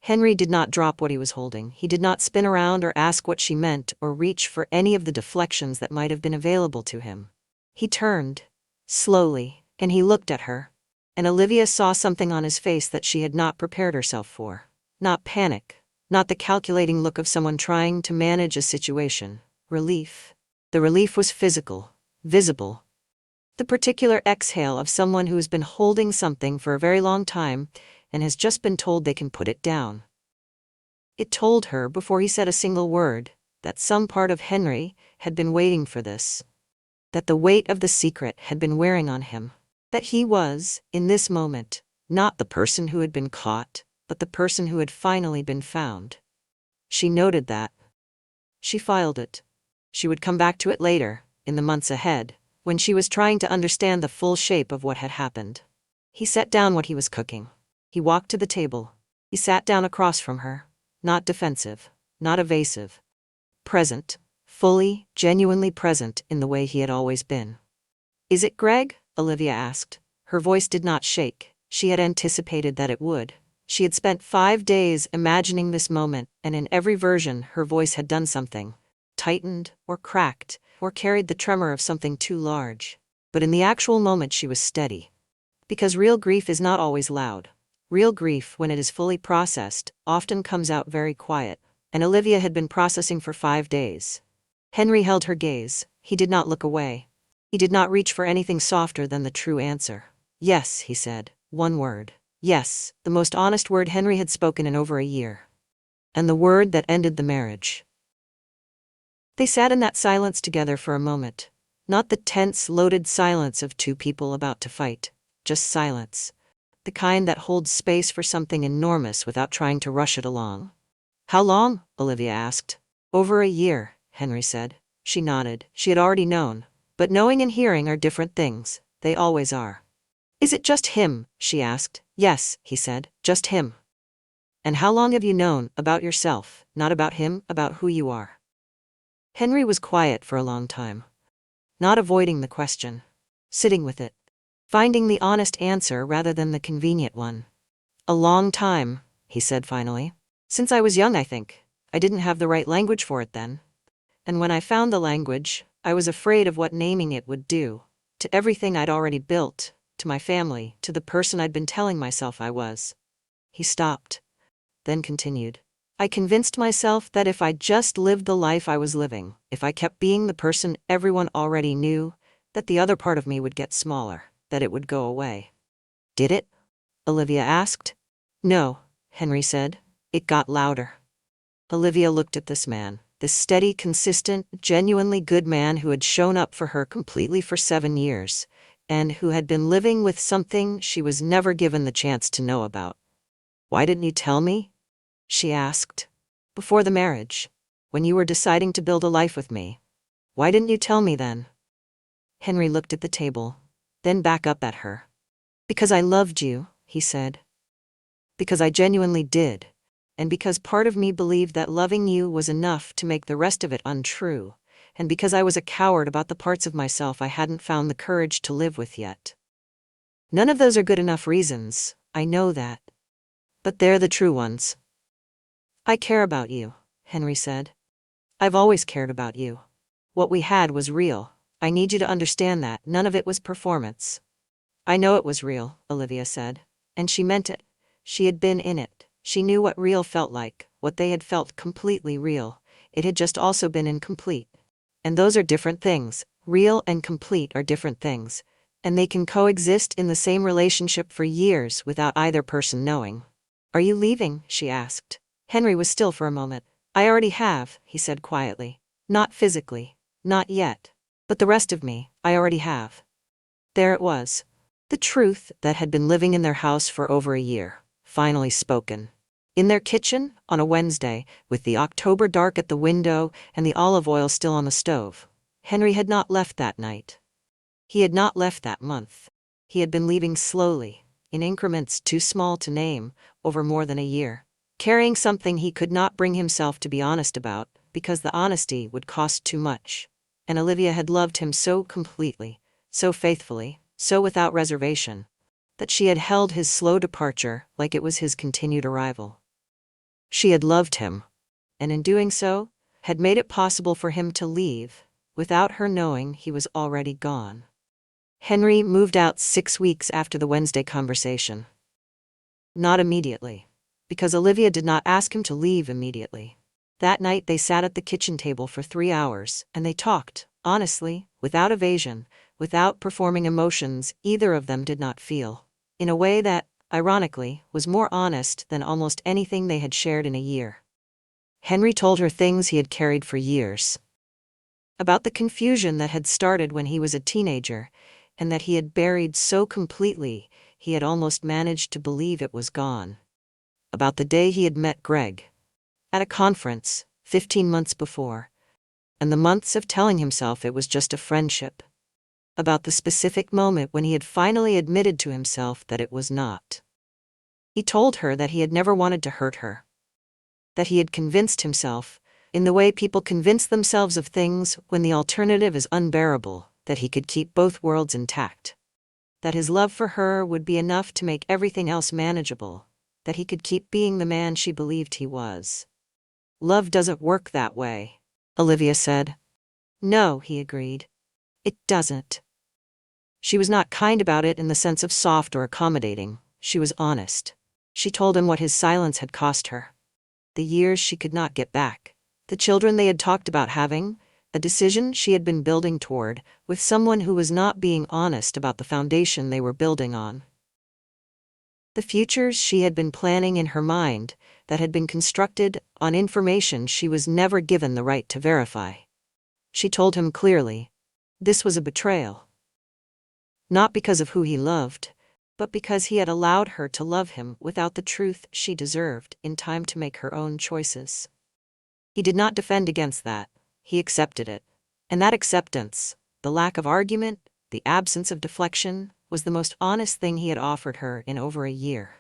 Henry did not drop what he was holding. He did not spin around or ask what she meant or reach for any of the deflections that might have been available to him. He turned, slowly, and he looked at her. And Olivia saw something on his face that she had not prepared herself for. Not panic. Not the calculating look of someone trying to manage a situation. Relief. The relief was physical, visible. The particular exhale of someone who has been holding something for a very long time and has just been told they can put it down. It told her, before he said a single word, that some part of Henry had been waiting for this. That the weight of the secret had been wearing on him. That he was, in this moment, not the person who had been caught, but the person who had finally been found. She noted that. She filed it. She would come back to it later, in the months ahead, when she was trying to understand the full shape of what had happened. He set down what he was cooking. He walked to the table. He sat down across from her, not defensive, not evasive. Present, fully, genuinely present in the way he had always been. Is it Greg? Olivia asked. Her voice did not shake. She had anticipated that it would. She had spent 5 days imagining this moment, and in every version her voice had done something. Tightened, or cracked, or carried the tremor of something too large. But in the actual moment she was steady. Because real grief is not always loud. Real grief, when it is fully processed, often comes out very quiet. And Olivia had been processing for 5 days. Henry held her gaze. He did not look away. He did not reach for anything softer than the true answer. Yes, he said. One word. Yes, the most honest word Henry had spoken in over a year. And the word that ended the marriage. They sat in that silence together for a moment. Not the tense, loaded silence of two people about to fight. Just silence. The kind that holds space for something enormous without trying to rush it along. How long? Olivia asked. Over a year, Henry said. She nodded. She had already known. But knowing and hearing are different things. They always are. Is it just him? She asked. Yes, he said. Just him. And how long have you known about yourself, not about him, about who you are? Henry was quiet for a long time. Not avoiding the question. Sitting with it. Finding the honest answer rather than the convenient one. A long time, he said finally. Since I was young, I think. I didn't have the right language for it then. And when I found the language, I was afraid of what naming it would do. To everything I'd already built, to my family, to the person I'd been telling myself I was. He stopped. Then continued. I convinced myself that if I just lived the life I was living, if I kept being the person everyone already knew, that the other part of me would get smaller, that it would go away. Did it? Olivia asked. No, Henry said. It got louder. Olivia looked at this man, this steady, consistent, genuinely good man who had shown up for her completely for 7 years, and who had been living with something she was never given the chance to know about. Why didn't you tell me? She asked. Before the marriage, when you were deciding to build a life with me. Why didn't you tell me then? Henry looked at the table, then back up at her. Because I loved you, he said. Because I genuinely did. And because part of me believed that loving you was enough to make the rest of it untrue, and because I was a coward about the parts of myself I hadn't found the courage to live with yet. None of those are good enough reasons, I know that. But they're the true ones. I care about you, Henry said. I've always cared about you. What we had was real. I need you to understand that none of it was performance. I know it was real, Olivia said. And she meant it. She had been in it. She knew what real felt like, what they had felt completely real. It had just also been incomplete. And those are different things. Real and complete are different things. And they can coexist in the same relationship for years without either person knowing. Are you leaving? She asked. Henry was still for a moment. I already have, he said quietly. Not physically. Not yet. But the rest of me, I already have. There it was. The truth that had been living in their house for over a year, finally spoken. In their kitchen, on a Wednesday, with the October dark at the window and the olive oil still on the stove. Henry had not left that night. He had not left that month. He had been leaving slowly, in increments too small to name, over more than a year, carrying something he could not bring himself to be honest about, because the honesty would cost too much. And Olivia had loved him so completely, so faithfully, so without reservation, that she had held his slow departure like it was his continued arrival. She had loved him, and in doing so, had made it possible for him to leave, without her knowing he was already gone. Henry moved out 6 weeks after the Wednesday conversation. Not immediately, because Olivia did not ask him to leave immediately. That night they sat at the kitchen table for 3 hours, and they talked, honestly, without evasion, without performing emotions either of them did not feel, in a way that, ironically, was more honest than almost anything they had shared in a year. Henry told her things he had carried for years. About the confusion that had started when he was a teenager, and that he had buried so completely he had almost managed to believe it was gone. About the day he had met Greg. At a conference, 15 months before. And the months of telling himself it was just a friendship. About the specific moment when he had finally admitted to himself that it was not. He told her that he had never wanted to hurt her. That he had convinced himself, in the way people convince themselves of things when the alternative is unbearable, that he could keep both worlds intact. That his love for her would be enough to make everything else manageable. That he could keep being the man she believed he was. Love doesn't work that way, Olivia said. No, he agreed. It doesn't. She was not kind about it in the sense of soft or accommodating. She was honest. She told him what his silence had cost her. The years she could not get back. The children they had talked about having. A decision she had been building toward, with someone who was not being honest about the foundation they were building on. The futures she had been planning in her mind, that had been constructed on information she was never given the right to verify. She told him clearly. This was a betrayal. Not because of who he loved, but because he had allowed her to love him without the truth she deserved in time to make her own choices. He did not defend against that. He accepted it. And that acceptance, the lack of argument, the absence of deflection, was the most honest thing he had offered her in over a year.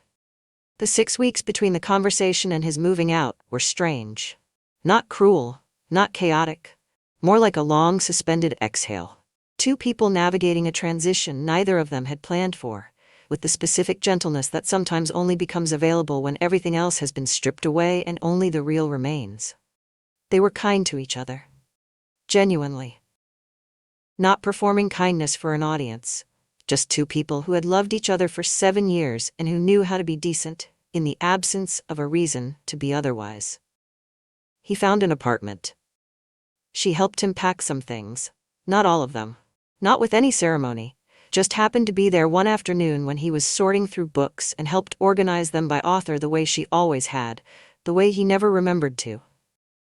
The 6 weeks between the conversation and his moving out were strange. Not cruel, not chaotic, more like a long suspended exhale. Two people navigating a transition neither of them had planned for, with the specific gentleness that sometimes only becomes available when everything else has been stripped away and only the real remains. They were kind to each other. Genuinely. Not performing kindness for an audience. Just two people who had loved each other for 7 years and who knew how to be decent, in the absence of a reason to be otherwise. He found an apartment. She helped him pack some things. Not all of them. Not with any ceremony. Just happened to be there one afternoon when he was sorting through books and helped organize them by author the way she always had, the way he never remembered to.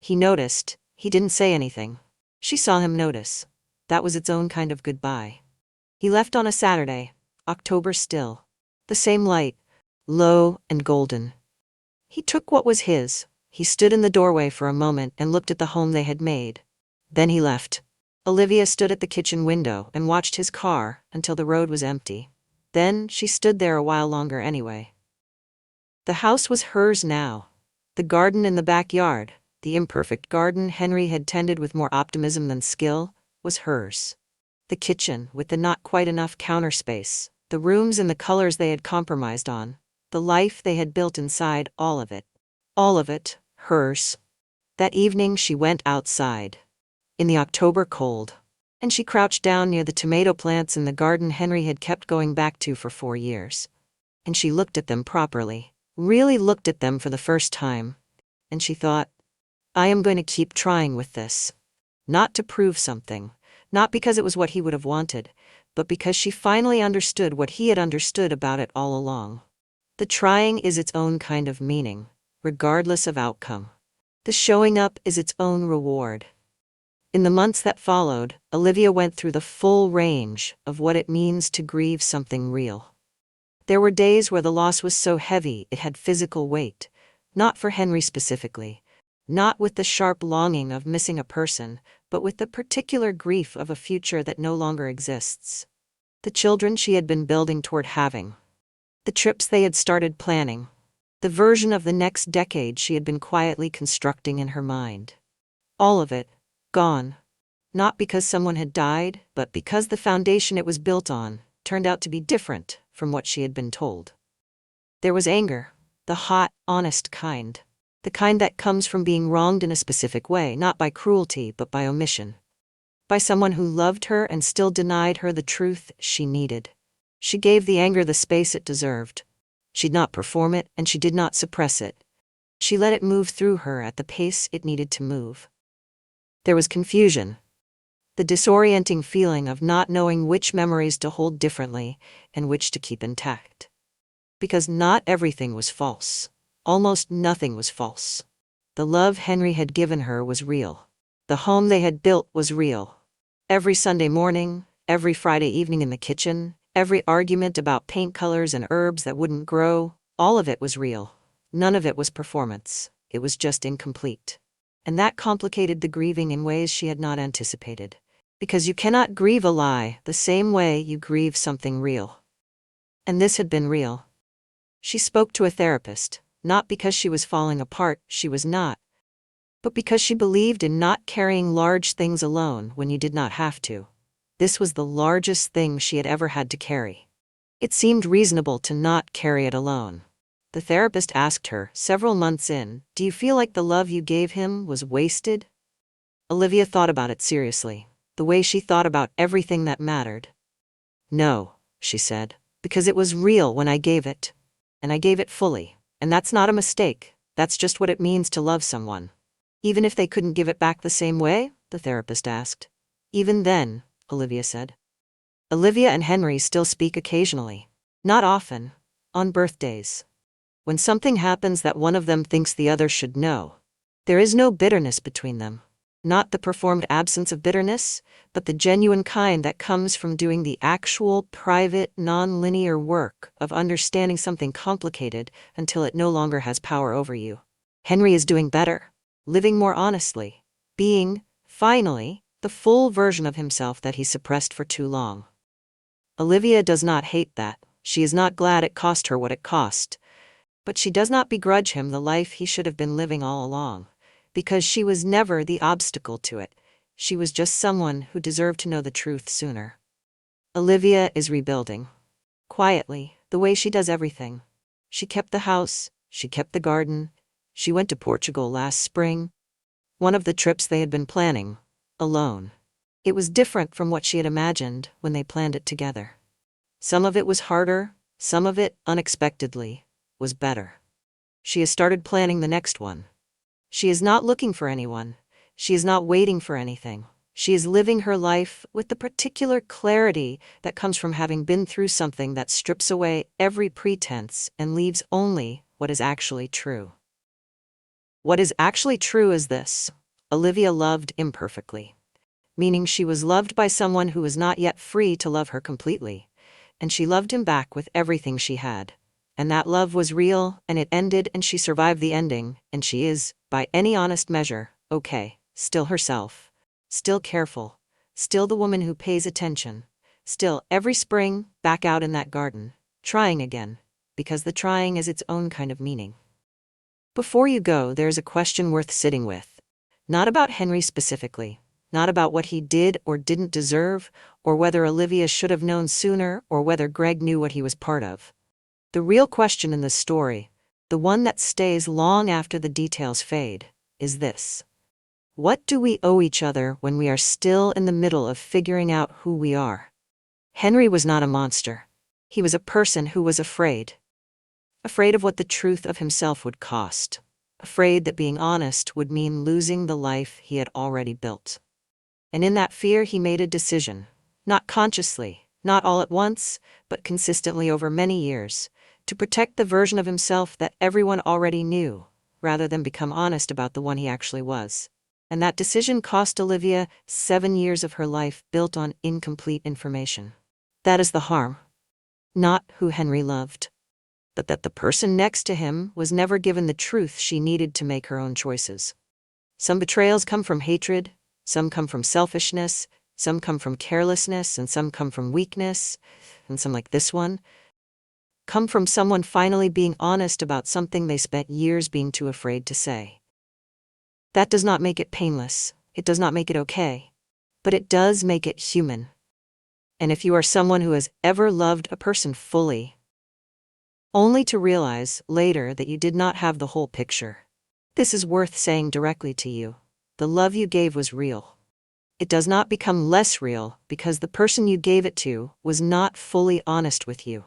He noticed. He didn't say anything. She saw him notice. That was its own kind of goodbye. He left on a Saturday, October still. The same light, low and golden. He took what was his. He stood in the doorway for a moment and looked at the home they had made. Then he left. Olivia stood at the kitchen window and watched his car until the road was empty. Then she stood there a while longer anyway. The house was hers now. The garden in the backyard, the imperfect garden Henry had tended with more optimism than skill, was hers. The kitchen, with the not quite enough counter space, the rooms and the colors they had compromised on, the life they had built inside, all of it, hers. That evening she went outside. In the October cold. And she crouched down near the tomato plants in the garden Henry had kept going back to for 4 years. And she looked at them properly, really looked at them for the first time. And she thought, I am going to keep trying with this. Not to prove something. Not because it was what he would have wanted, but because she finally understood what he had understood about it all along. The trying is its own kind of meaning, regardless of outcome. The showing up is its own reward. In the months that followed, Olivia went through the full range of what it means to grieve something real. There were days where the loss was so heavy it had physical weight, not for Henry specifically, not with the sharp longing of missing a person, but with the particular grief of a future that no longer exists. The children she had been building toward having. The trips they had started planning. The version of the next decade she had been quietly constructing in her mind. All of it, gone. Not because someone had died, but because the foundation it was built on turned out to be different from what she had been told. There was anger, the hot, honest kind. The kind that comes from being wronged in a specific way, not by cruelty but by omission. By someone who loved her and still denied her the truth she needed. She gave the anger the space it deserved. She did not perform it, and she did not suppress it. She let it move through her at the pace it needed to move. There was confusion. The disorienting feeling of not knowing which memories to hold differently and which to keep intact. Because not everything was false. Almost nothing was false. The love Henry had given her was real. The home they had built was real. Every Sunday morning, every Friday evening in the kitchen, every argument about paint colors and herbs that wouldn't grow, all of it was real. None of it was performance. It was just incomplete. And that complicated the grieving in ways she had not anticipated. Because you cannot grieve a lie the same way you grieve something real. And this had been real. She spoke to a therapist. Not because she was falling apart, she was not. But because she believed in not carrying large things alone when you did not have to. This was the largest thing she had ever had to carry. It seemed reasonable to not carry it alone. The therapist asked her, several months in, do you feel like the love you gave him was wasted? Olivia thought about it seriously, the way she thought about everything that mattered. No, she said, because it was real when I gave it. And I gave it fully. And that's not a mistake, that's just what it means to love someone. Even if they couldn't give it back the same way? The therapist asked. Even then, Olivia said. Olivia and Henry still speak occasionally. Not often. On birthdays. When something happens that one of them thinks the other should know. There is no bitterness between them. Not the performed absence of bitterness, but the genuine kind that comes from doing the actual, private, non-linear work of understanding something complicated until it no longer has power over you. Henry is doing better, living more honestly, being, finally, the full version of himself that he suppressed for too long. Olivia does not hate that. She is not glad it cost her what it cost. But she does not begrudge him the life he should have been living all along, because she was never the obstacle to it. She was just someone who deserved to know the truth sooner. Olivia is rebuilding. Quietly, the way she does everything. She kept the house, she kept the garden, she went to Portugal last spring. One of the trips they had been planning, alone. It was different from what she had imagined when they planned it together. Some of it was harder, some of it, unexpectedly, was better. She has started planning the next one. She is not looking for anyone. She is not waiting for anything. She is living her life with the particular clarity that comes from having been through something that strips away every pretense and leaves only what is actually true. What is actually true is this: Olivia loved imperfectly, meaning she was loved by someone who was not yet free to love her completely, and she loved him back with everything she had. And that love was real, and it ended, and she survived the ending, and she is, by any honest measure, okay, still herself, still careful, still the woman who pays attention, still every spring, back out in that garden, trying again, because the trying is its own kind of meaning. Before you go, there's a question worth sitting with. Not about Henry specifically, not about what he did or didn't deserve, or whether Olivia should have known sooner, or whether Greg knew what he was part of. The real question in this story, the one that stays long after the details fade, is this: what do we owe each other when we are still in the middle of figuring out who we are? Henry was not a monster. He was a person who was afraid. Afraid of what the truth of himself would cost. Afraid that being honest would mean losing the life he had already built. And in that fear he made a decision, not consciously, not all at once, but consistently over many years, to protect the version of himself that everyone already knew, rather than become honest about the one he actually was. And that decision cost Olivia 7 years of her life built on incomplete information. That is the harm. Not who Henry loved, but that the person next to him was never given the truth she needed to make her own choices. Some betrayals come from hatred, some come from selfishness, some come from carelessness, and some come from weakness, and some, like this one, come from someone finally being honest about something they spent years being too afraid to say. That does not make it painless, it does not make it okay, but it does make it human. And if you are someone who has ever loved a person fully, only to realize later that you did not have the whole picture, this is worth saying directly to you: the love you gave was real. It does not become less real because the person you gave it to was not fully honest with you.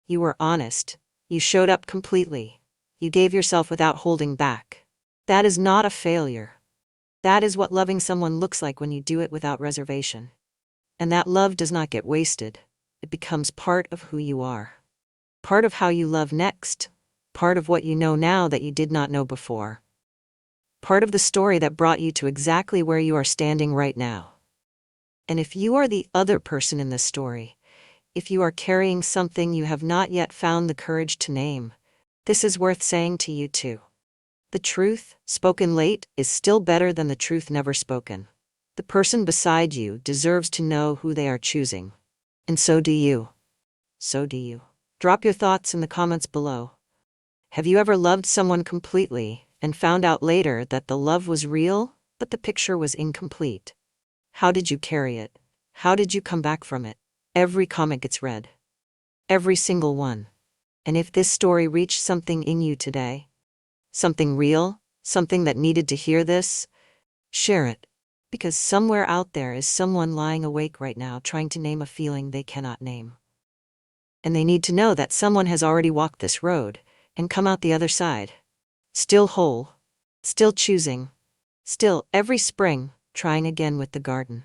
You were honest. You showed up completely. You gave yourself without holding back. That is not a failure. That is what loving someone looks like when you do it without reservation. And that love does not get wasted. It becomes part of who you are. Part of how you love next. Part of what you know now that you did not know before. Part of the story that brought you to exactly where you are standing right now. And if you are the other person in this story, if you are carrying something you have not yet found the courage to name, this is worth saying to you too. The truth, spoken late, is still better than the truth never spoken. The person beside you deserves to know who they are choosing. And so do you. So do you. Drop your thoughts in the comments below. Have you ever loved someone completely and found out later that the love was real, but the picture was incomplete? How did you carry it? How did you come back from it? Every comment gets read. Every single one. And if this story reached something in you today, something real, something that needed to hear this, share it. Because somewhere out there is someone lying awake right now trying to name a feeling they cannot name. And they need to know that someone has already walked this road and come out the other side. Still whole, still choosing, still every spring trying again with the garden.